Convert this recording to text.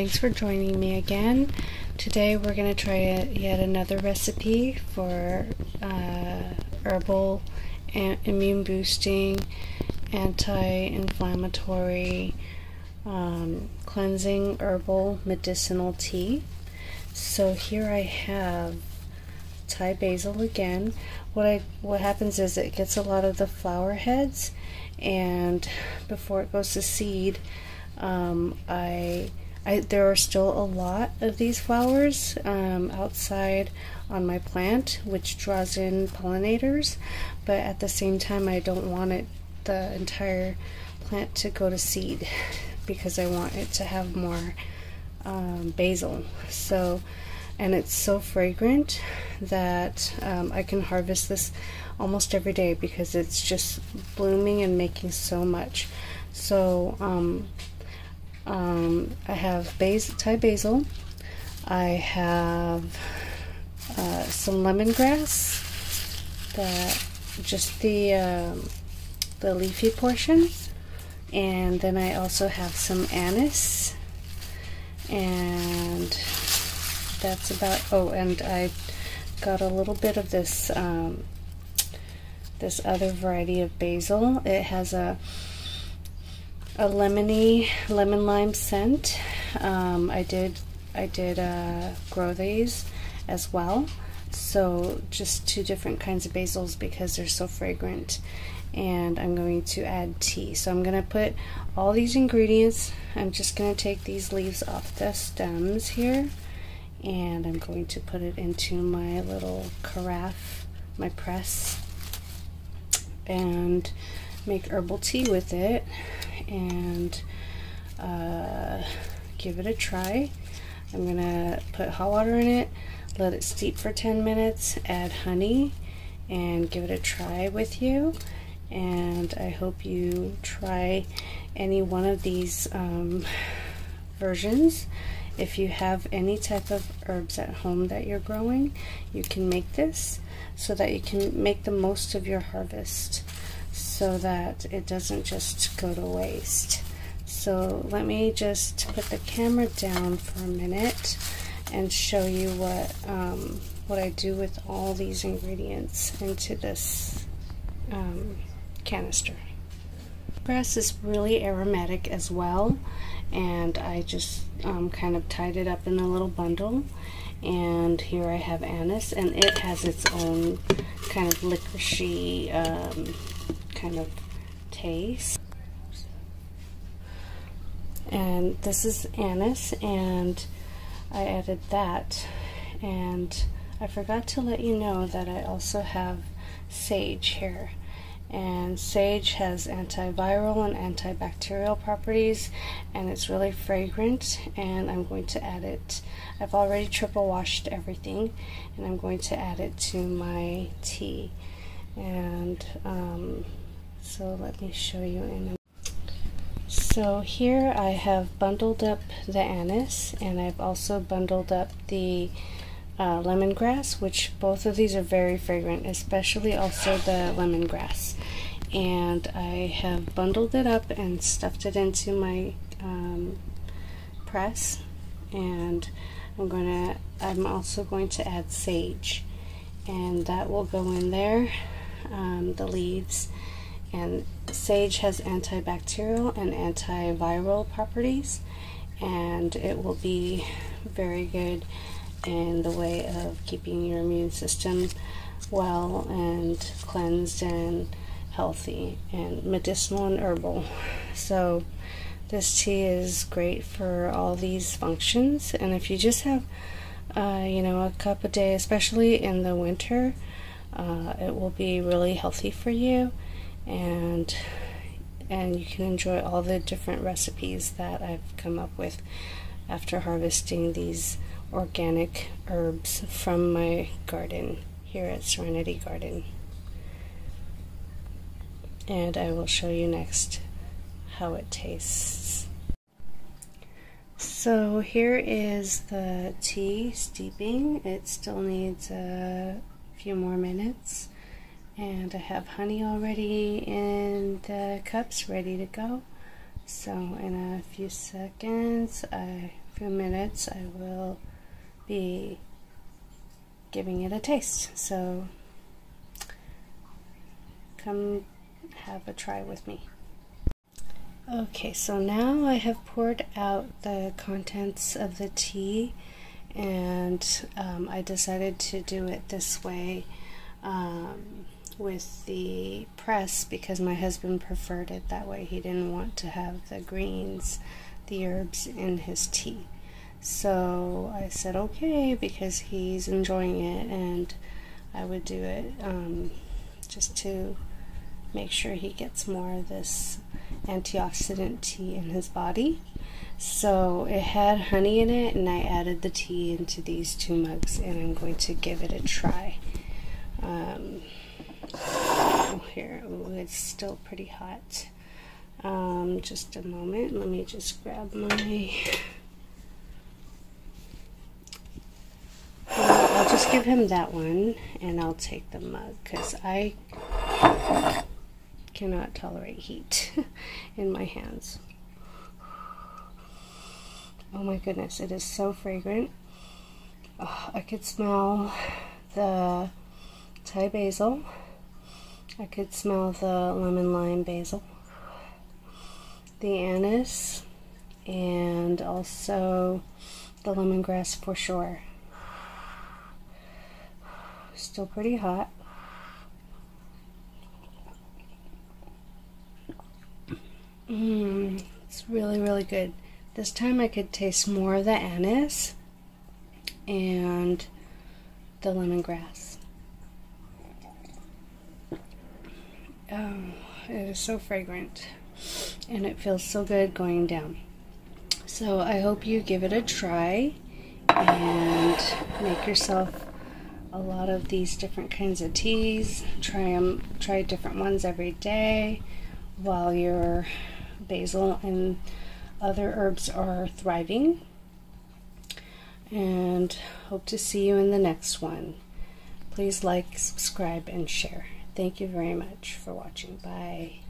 thanks for joining me again. Today we're going to try yet another recipe for herbal and immune boosting, anti-inflammatory, cleansing herbal medicinal tea. So here I have Thai basil again. What happens is it gets a lot of the flower heads, and before it goes to seed, there are still a lot of these flowers outside on my plant, which draws in pollinators, but at the same time I don't want the entire plant to go to seed because I want it to have more basil. And it's so fragrant that I can harvest this almost every day because it's just blooming and making so much. So I have Thai basil, I have some lemongrass, just the leafy portion, and then I also have some anise, and that's about, and I got a little bit of this this other variety of basil. It has a lemon lime scent. I did grow these as well, so just two different kinds of basils because they're so fragrant. And I'm going to add tea. So I'm going to put all these ingredients, I'm just going to take these leaves off the stems here, and I'm going to put it into my little carafe, my press, and make herbal tea with it, and give it a try. I'm gonna put hot water in it, let it steep for 10 minutes, add honey, and give it a try with you. And I hope you try any one of these versions. If you have any type of herbs at home that you're growing, you can make this so that you can make the most of your harvest, so that it doesn't just go to waste. So let me just put the camera down for a minute and show you what I do with all these ingredients into this canister. Grass is really aromatic as well, and I just kind of tied it up in a little bundle. And here I have anise, and it has its own kind of licoricey kind of taste. And this is anise, and I added that. And I forgot to let you know that I also have sage here. And sage has antiviral and antibacterial properties, and it's really fragrant, and I'm going to add it. I've already triple washed everything, and I'm going to add it to my tea. And so let me show you in a. So here I have bundled up the anise, and I've also bundled up the lemongrass, which both of these are very fragrant, especially also the lemongrass. And I have bundled it up and stuffed it into my press, and I'm also going to add sage, and that will go in there, the leaves. And sage has antibacterial and antiviral properties, and it will be very good in the way of keeping your immune system well and cleansed and healthy and medicinal and herbal. So this tea is great for all these functions, and if you just have a cup a day, especially in the winter, it will be really healthy for you, and you can enjoy all the different recipes that I've come up with after harvesting these organic herbs from my garden here at Serenity Garden. And I will show you next how it tastes. So here is the tea steeping. It still needs a few more minutes, and I have honey already in the cups ready to go. So in a few seconds I few minutes I will be giving it a taste. So come have a try with me. Okay, so now I have poured out the contents of the tea, and I decided to do it this way with the press because my husband preferred it that way. He didn't want to have the greens, the herbs in his tea. So I said okay because he's enjoying it, and I would do it just to make sure he gets more of this antioxidant tea in his body. So it had honey in it, and I added the tea into these 2 mugs, and I'm going to give it a try. Here, it's still pretty hot. Just a moment, let me just grab my... I'll just give him that one, and I'll take the mug because I cannot tolerate heat in my hands. Oh my goodness, it is so fragrant. Oh, I could smell the Thai basil. I could smell the lemon lime basil, the anise, and also the lemongrass for sure. Still pretty hot. It's really, really good. This time I could taste more of the anise and the lemongrass. Oh, it is so fragrant, and it feels so good going down. So I hope you give it a try and make yourself a lot of these different kinds of teas. Try different ones every day while your basil and other herbs are thriving. And hope to see you in the next one. Please like, subscribe, and share. Thank you very much for watching. Bye.